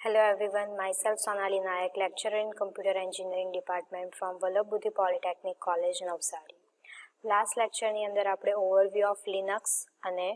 Hello everyone, myself Sonali Nayak, lecturer in Computer Engineering Department from Vallabh Budhi Polytechnic College, Navsari. Last લેક્ચરની અંદર આપણે overview of Linux અને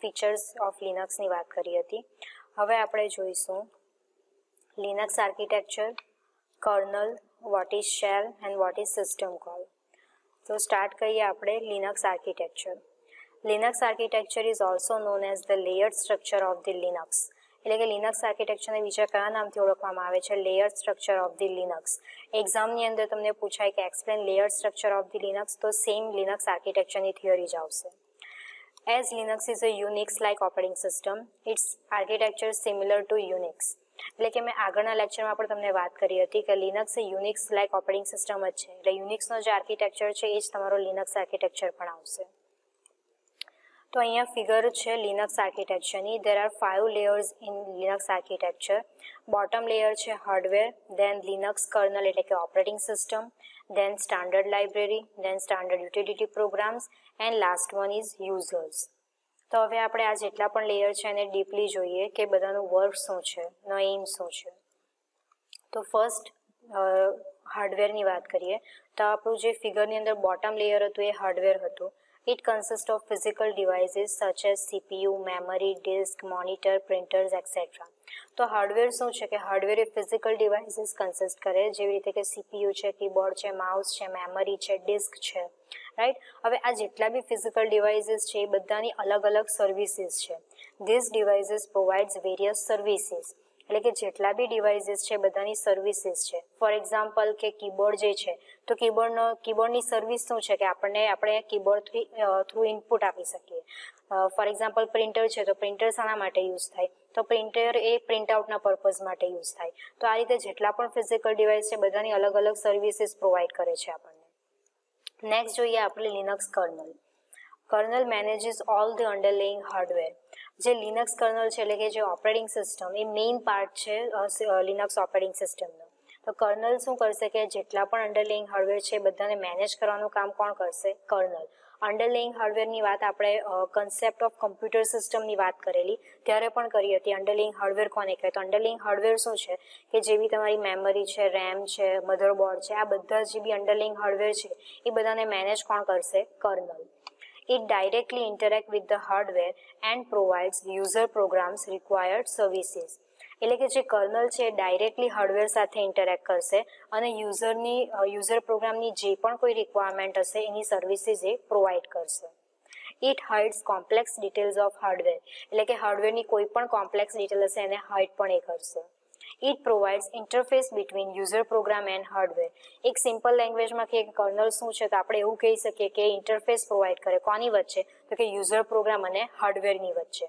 features of લિનક્સની વાત કરી હતી. હવે આપણે જોઈશું Linux architecture, kernel, what is shell and what is system call. તો સ્ટાર્ટ કરીએ આપણે Linux architecture. Linux architecture is also known as the layered structure of the Linux. એટલે કે લિનક્સ આર્કિટેક્ચરને બીજા કયા નામથી ઓળખવામાં આવે છે? Layer structure of the Linux. એક્ઝામની અંદર તમને પૂછાય કે explain layer structure of the Linux, તો સેમ લિનક્સ આર્કિટેક્ચરની થિયરી જ આવશે. As Linux is a Unix like operating system, its architecture similar to Unix. એટલે કે મેં આગળના લેક્ચરમાં પણ તમને વાત કરી હતી કે લિનક્સ એ યુનિક્સ લાઇક ઓપરેટિંગ સિસ્ટમ જ છે. એટલે યુનિક્સનો જે આર્કિટેક્ચર છે એ જ તમારો લિનક્સ આર્કિટેક્ચર પણ આવશે. તો અહીંયા ફિગર છે લિનક્સ આર્કિટેક્ચરની. There are 5 layers in Linux architecture. Bottom layer છે હાર્ડવેર, દેન લિનક્સ કર્નલ એટલે કે operating system, then standard library, then standard utility programs and last one is users. તો હવે આપણે આ જેટલા પણ લેયર છે એને ડીપલી જોઈએ કે બધાનું વર્ક શું છે, એનો એમ શું છે. તો ફર્સ્ટ હાર્ડવેરની વાત કરીએ તો આપણું જે ફિગરની અંદર બોટમ લેયર હતું એ હાર્ડવેર હતું. It consists of physical devices such as CPU, memory, disk, monitor, printers, etc. તો હાર્ડવેર શું છે કે હાર્ડવેર એ ફિઝિકલ ડિવાઇસીસ કન્સિસ્ટ કરે, જેવી રીતે કે CPU છે, કીબોર્ડ છે, માઉસ છે, મેમરી છે, ડિસ્ક છે, રાઈટ. હવે આ જેટલા બી ફિઝિકલ ડિવાઇસીસ છે એ બધાની અલગ અલગ સર્વિસીસ છે. This devices provides various services. એટલે કે જેટલા બી ડિવાઇસીસ છે બધાની સર્વિસીસ છે. ફોર એક્ઝામ્પલ કે કીબોર્ડ જે છે તો કીબોર્ડની સર્વિસ શું છે કે આપણે કીબોર્ડ થ્રુ ઇનપુટ આપી શકીએ. ફોર એક્ઝામ્પલ પ્રિન્ટર છે તો પ્રિન્ટર શાના માટે યુઝ થાય? તો પ્રિન્ટર એ પ્રિન્ટ આઉટના પર્પઝ માટે યુઝ થાય. તો આ રીતે જેટલા પણ ફિઝિકલ ડિવાઇસ છે બધાની અલગ અલગ સર્વિસીસ પ્રોવાઈડ કરે છે આપણને. નેક્સ્ટ જોઈએ આપણે Linux kernel. Kernel manages all the underlying hardware. જે લિનક્સ કર્નલ છે એટલે કે જે ઓપરેટિંગ સિસ્ટમ એ મેઇન પાર્ટ છે લિનક્સ ઓપરેટિંગ સિસ્ટમનો. તો કર્નલ શું કરશે કે જેટલા પણ અંડરલેઇંગ હાર્ડવેર છે બધાને મેનેજ કરવાનું કામ કોણ કરશે? કર્નલ. અંડરલેઇંગ હાર્ડવેરની વાત આપણે કન્સેપ્ટ ઓફ કમ્પ્યુટર સિસ્ટમની વાત કરેલી ત્યારે પણ કરી હતી. અંડરલેઇંગ હાર્ડવેર કોને કહેવાય? તો અંડરલેઇંગ હાર્ડવેર શું છે કે જે બી તમારી મેમરી છે, રેમ છે, મધરબોર્ડ છે, આ બધા જે બી અંડરલેઇંગ હાર્ડવેર છે એ બધાને મેનેજ કોણ કરશે? Kernel. It directly interacts with the hardware and provides user programs required services. એટલે કે જે કર્નલ છે એ ડાયરેક્ટલી હાર્ડવેર સાથે ઇન્ટરેક્ટ કરશે અને યુઝર પ્રોગ્રામની જે પણ કોઈ રિક્વાયરમેન્ટ હશે એની સર્વિસીસ એ પ્રોવાઈડ કરશે. It hides complex details of hardware. એટલે કે હાર્ડવેરની કોઈ પણ કોમ્પ્લેક્સ ડિટેલ હશે એને હાઇડ પણ એ કરશે. It provides interface between user program and hardware. એક સિમ્પલ લેંગ્વેજમાં કે કર્નલ શું છે તો આપણે એવું કહી શકીએ કે ઇન્ટરફેસ પ્રોવાઈડ કરે. કોની વચ્ચે? તો કે યુઝર પ્રોગ્રામ અને હાર્ડવેરની વચ્ચે.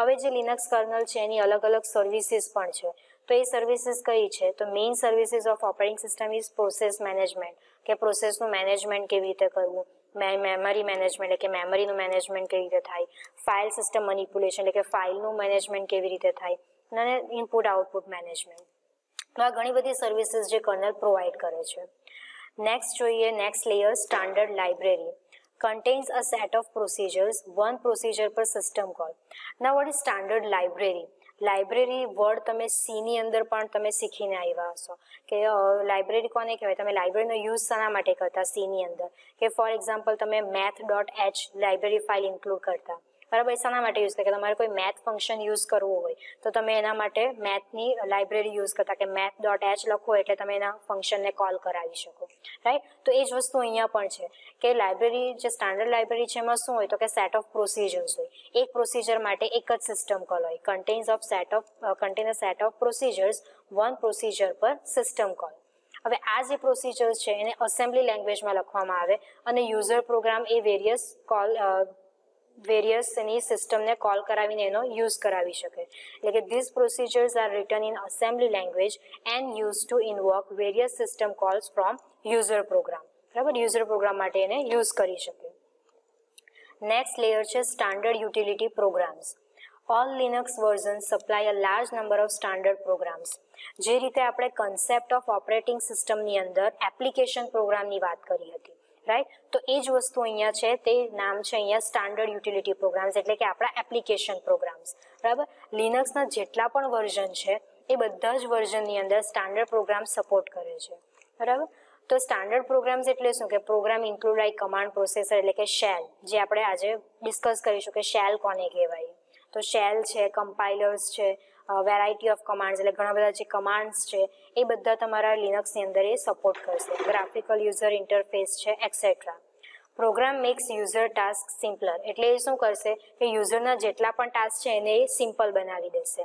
હવે જે લિનક્સ કર્નલ છે એની અલગ અલગ સર્વિસીસ પણ છે. તો એ સર્વિસીસ કઈ છે? તો main services of operating system is process management, કે પ્રોસેસનું મેનેજમેન્ટ કેવી રીતે કરવું. મેમરી મેનેજમેન્ટ એટલે કે મેમરીનું મેનેજમેન્ટ કેવી રીતે થાય. ફાઇલ સિસ્ટમ મેનિપ્યુલેશન એટલે કે ફાઇલનું મેનેજમેન્ટ કેવી રીતે થાય. અને ઇનપુટ આઉટપુટ મેનેજમેન્ટ. તો આ ઘણી બધી સર્વિસીસ જે કર્નલ પ્રોવાઈડ કરે છે. નેક્સ્ટ જોઈએ next layer standard library. Contains a set of procedures, one procedure per system call. Now what is standard library? Library word તમે સીની અંદર પણ તમે શીખીને આવ્યા હશો કે લાઇબ્રેરી કોને કહેવાય? તમે લાઇબ્રેરીનો યુઝ શાના માટે કરતા સીની અંદર? કે ફોર એક્ઝામ્પલ તમે math.h લાઇબ્રેરી ફાઇલ ઇન્ક્લુડ કરતા. બરાબર. શાના માટે યુઝ કરે કે તમારે કોઈ મેથ ફંક્શન યુઝ કરવું હોય તો તમે એના માટે મેથની લાઇબ્રેરી યુઝ કરતા કે math.h લખો એટલે તમે એના ફંક્શનને કોલ કરાવી શકો, રાઈટ. તો એ જ વસ્તુ અહીંયા પણ છે કે લાઇબ્રેરી જે સ્ટાન્ડર્ડ લાઇબ્રેરી છે એમાં શું હોય તો કે સેટ ઓફ પ્રોસિજર્સ હોય. એક પ્રોસિજર માટે એક જ સિસ્ટમ કોલ હોય. Contain a set of procedures, one procedure per system call. હવે આ જે પ્રોસિજર્સ છે એને અસેમ્બલી લેંગ્વેજમાં લખવામાં આવે અને યુઝર પ્રોગ્રામ એ વેરિયસ એની સિસ્ટમને કોલ કરાવીને એનો યુઝ કરાવી શકે. એટલે કે this procedures are written in assembly language and use to invoke various system calls from user program. બરાબર. યુઝર પ્રોગ્રામ માટે એને યુઝ કરી શકે. નેક્સ્ટ લેયર છે standard utility programs. All Linux version supply a large number of standard programs. જે રીતે આપણે concept of operating સિસ્ટમની અંદર એપ્લિકેશન પ્રોગ્રામની વાત કરી હતી, રાઈટ. તો એ જ વસ્તુ અહીંયા છે, તે નામ છે અહીંયા સ્ટાન્ડર્ડ યુટિલિટી પ્રોગ્રામ્સ એટલે કે આપણા એપ્લિકેશન પ્રોગ્રામ્સ. બરાબર. લિનક્સના જેટલા પણ વર્ઝન છે એ બધા જ વર્ઝનની અંદર સ્ટાન્ડર્ડ પ્રોગ્રામ સપોર્ટ કરે છે, બરાબર. તો સ્ટાન્ડર્ડ પ્રોગ્રામ્સ એટલે શું કે program include like command processor એટલે કે શેલ, જે આપણે આજે ડિસ્કસ કરીશું કે શેલ કોને કહેવાય. તો શેલ છે, કમ્પાઇલર્સ છે, વેરાયટી ઓફ કમાન્ડ્સ એટલે ઘણા બધા જે કમાન્ડ્સ છે એ બધા તમારા લિનક્સની અંદર એ સપોર્ટ કરશે. ગ્રાફિકલ યુઝર ઇન્ટરફેસ છે etcetera. Program makes user task simpler એટલે એ શું કરશે કે યુઝરના જેટલા પણ ટાસ્ક છે એને એ સિમ્પલ બનાવી દેશે.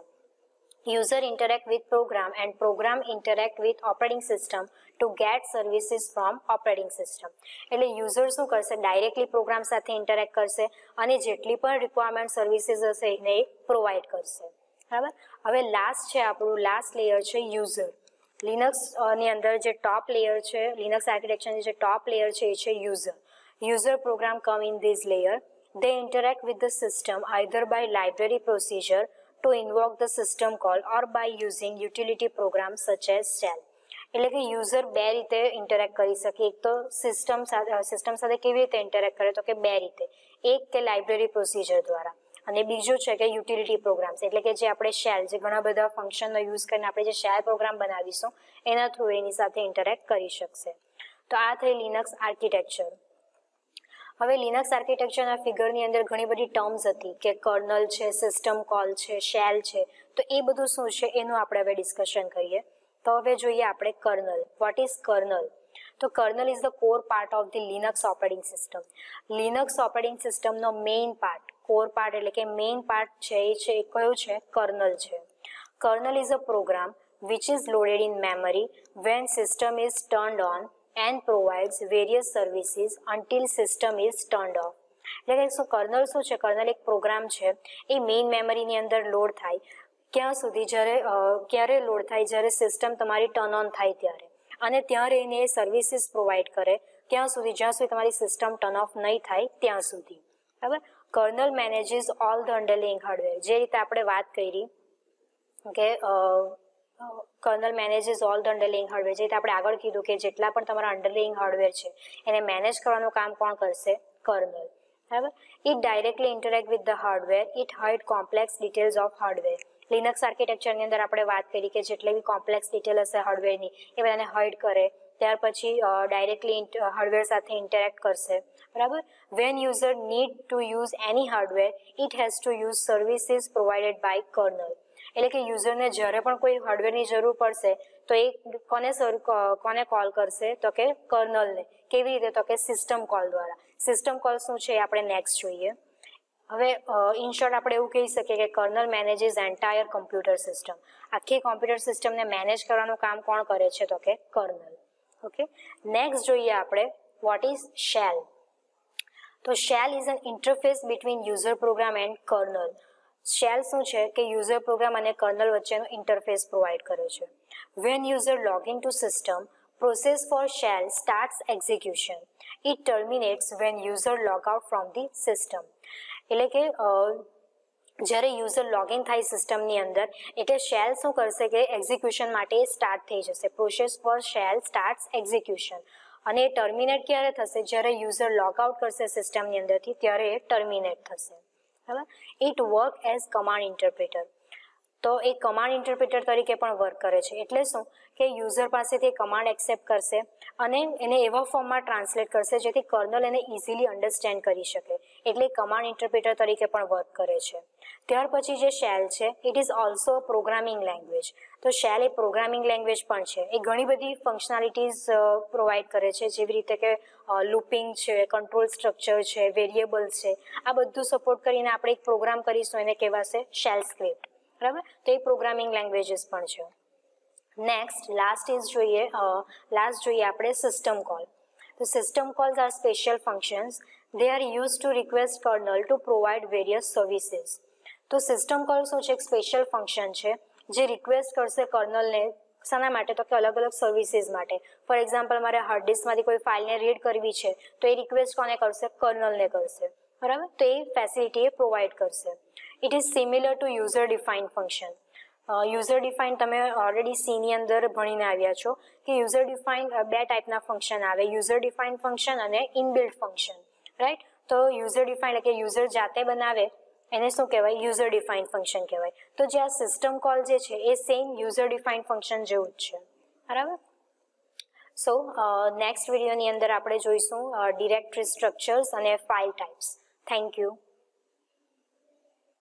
User interact with program and program interact with operating system to get services from operating system. એટલે યુઝર શું કરશે ડાયરેક્ટલી પ્રોગ્રામ સાથે ઇન્ટરેક્ટ કરશે અને જેટલી પણ રિક્વાયરમેન્ટ સર્વિસીસ હશે એને પ્રોવાઈડ કરશે, બરાબર. હવે લાસ્ટ છે આપણું લાસ્ટ લેયર છે યુઝર. લિનક્સ ની અંદર જે ટોપ લેયર છે, લિનક્સ આર્કિટેક્ચરની જે ટોપ લેયર છે એ છે user. User program come in this layer. They interact with the system either by library procedure to invoke the system call or by using utility programs such as shell. એટલે કે user બે રીતે interact કરી શકે. એક તો system સાથે કેવી રીતે ઇન્ટરેક્ટ કરે તો કે બે રીતે, એક કે લાઇબ્રેરી પ્રોસિજર દ્વારા અને બીજું છે કે યુટિલિટી પ્રોગ્રામ્સ એટલે કે જે આપણે શેલ, જે ઘણા બધા ફંક્શનનો યુઝ કરીને આપણે જે શેલ પ્રોગ્રામ બનાવીશું એના થ્રુ એની સાથે ઇન્ટરેક્ટ કરી શકશે. તો આ થઈ લિનક્સ આર્કિટેક્ચર. હવે લિનક્સ આર્કિટેક્ચરના ફિગરની અંદર ઘણી બધી ટર્મ્સ હતી કે કર્નલ છે, સિસ્ટમ કોલ છે, શેલ છે. તો એ બધું શું છે એનું આપણે હવે ડિસ્કશન કરીએ. તો હવે જોઈએ આપણે કર્નલ. What is kernel? તો kernel is the core part of the Linux operating system. Linux operating સિસ્ટમનો મેઇન પાર્ટ, કોર પાર્ટ એટલે કે મેઇન પાર્ટ છે એ કયું છે? કર્નલ છે. Kernel is a program which is loaded in memory when system is turned on and provides various services until system is turned off. એટલે કે શું કર્નલ શું છે? કર્નલ એક પ્રોગ્રામ છે, એ મેઇન મેમરીની અંદર લોડ થાય ક્યાં સુધી, ક્યારે લોડ થાય? જ્યારે સિસ્ટમ તમારી ટર્ન ઓન થાય ત્યારે, અને ત્યારે એને સર્વિસીસ પ્રોવાઈડ કરે ક્યાં સુધી? જ્યાં સુધી તમારી સિસ્ટમ ટર્ન ઓફ નહીં થાય ત્યાં સુધી, બરાબર. Kernel manages all the underlying hardware. જે રીતે આપણે વાત કરી કે kernel manages all the underlying hardware, જે રીતે આપણે આગળ કીધું કે જેટલા પણ તમારા અંડરલાઇંગ હાર્ડવેર છે એને મેનેજ કરવાનું કામ કોણ કરશે? કર્નલ, બરાબર. It directly interact with the hardware. It hide complex details of hardware. Linux આર્કિટેક્ચરની અંદર આપણે વાત કરી કે જેટલી બી કોમ્પ્લેક્સ ડિટેલ હશે હાર્ડવેરની એ બધાને હાઇડ કરે, ત્યાર પછી ડાયરેક્ટલી હાર્ડવેર સાથે ઇન્ટરેક્ટ કરશે, બરાબર. When user need to use any hardware it has to use services provided by kernel. એટલે કે યુઝરને જ્યારે પણ કોઈ હાર્ડવેરની જરૂર પડશે તો એ કોને કોલ કરશે તો કે કર્નલને. કેવી રીતે? તો કે સિસ્ટમ કોલ દ્વારા. સિસ્ટમ કોલ શું છે એ આપણે નેક્સ્ટ જોઈએ. હવે ઇન શોર્ટ આપણે એવું કહી શકીએ કે કર્નલ મેનેજીસ એન્ટાયર કમ્પ્યુટર સિસ્ટમ. આખી કોમ્પ્યુટર સિસ્ટમને મેનેજ કરવાનું કામ કોણ કરે છે તો કે કર્નલ. ઓકે, નેક્સ્ટ જોઈએ આપણે વોટ ઇઝ શેલ. તો shell is an interface between user program and kernel. Shell શું છે કે યુઝર પ્રોગ્રામ અને કર્નલ વચ્ચેનો ઇન્ટરફેસ પ્રોવાઈડ કરે છે. When user log in to system, process for shell starts execution. It terminates when user log out from the system. એટલે કે જ્યારે યુઝર લોગિન થાય સિસ્ટમની અંદર એટલે શેલ શું કરશે કે એક્ઝિક્યુશન માટે સ્ટાર્ટ થઈ જશે. Process for shell starts execution. અને એ ટર્મિનેટ ક્યારે થશે? જ્યારે યુઝર લોગ આઉટ કરશે સિસ્ટમની અંદરથી ત્યારે એ ટર્મિનેટ થશે, બરાબર. It work as command interpreter. તો એ કમાન્ડ ઇન્ટરપ્રિટર તરીકે પણ વર્ક કરે છે. એટલે શું કે યુઝર પાસેથી કમાન્ડ એક્સેપ્ટ કરશે અને એને એવા ફોર્મમાં ટ્રાન્સલેટ કરશે જેથી કર્નલ એને ઇઝીલી અન્ડરસ્ટેન્ડ કરી શકે. એટલે કમાન્ડ ઇન્ટરપ્રિટર તરીકે પણ વર્ક કરે છે. ત્યાર પછી જે શેલ છે it is also programming language. તો શેલ એ પ્રોગ્રામિંગ લેંગ્વેજ પણ છે. એ ઘણી બધી ફંક્શનાલિટીઝ પ્રોવાઈડ કરે છે, જેવી રીતે કે લૂપિંગ છે, કંટ્રોલ સ્ટ્રક્ચર છે, વેરિયેબલ્સ છે. આ બધું સપોર્ટ કરીને આપણે એક પ્રોગ્રામ કરીશું એને કહેવાશે શેલ સ્ક્રિપ્ટ, બરાબર. તો એ પ્રોગ્રામિંગ લેંગ્વેજીસ પણ છે. નેક્સ્ટ લાસ્ટ જોઈએ આપણે સિસ્ટમ કોલ. તો system calls are special functions. They are use to request kernel to provide various services. તો સિસ્ટમ કોલ શું છે? એક સ્પેશિયલ ફંક્શન છે જે રિક્વેસ્ટ કરશે કર્નલને. શાના માટે? તો કે અલગ અલગ સર્વિસીસ માટે. ફોર એક્ઝામ્પલ મારે હાર્ડ ડિસ્કમાંથી કોઈ ફાઇલને રીડ કરવી છે તો એ રિક્વેસ્ટ કોને કરશે? કર્નલને કરશે, બરાબર. તો એ ફેસિલિટી એ પ્રોવાઈડ કરશે. It is similar two user defined function. User define તમે ઓલરેડી સીની અંદર ભણીને આવ્યા છો કે યુઝર ડિફાઇન બે ટાઈપના ફંક્શન આવે, યુઝર ડિફાઇન ફંક્શન અને ઇનબિલ્ટ ફંક્શન, રાઈટ. તો યુઝર ડિફાઇન એટલે કે યુઝર જાતે બનાવે એને શું કહેવાય? યુઝર ડિફાઇન્ડ ફંક્શન કહેવાય. તો જે આ સિસ્ટમ કોલ જે છે એ સેમ યુઝર ડિફાઇન્ડ ફંક્શન જેવું જ છે, બરાબર. સો નેક્સ્ટ વિડીયોની અંદર આપણે જોઈશું ડિરેક્ટરી સ્ટ્રક્ચર્સ અને ફાઇલ ટાઈપ્સ. Thank you.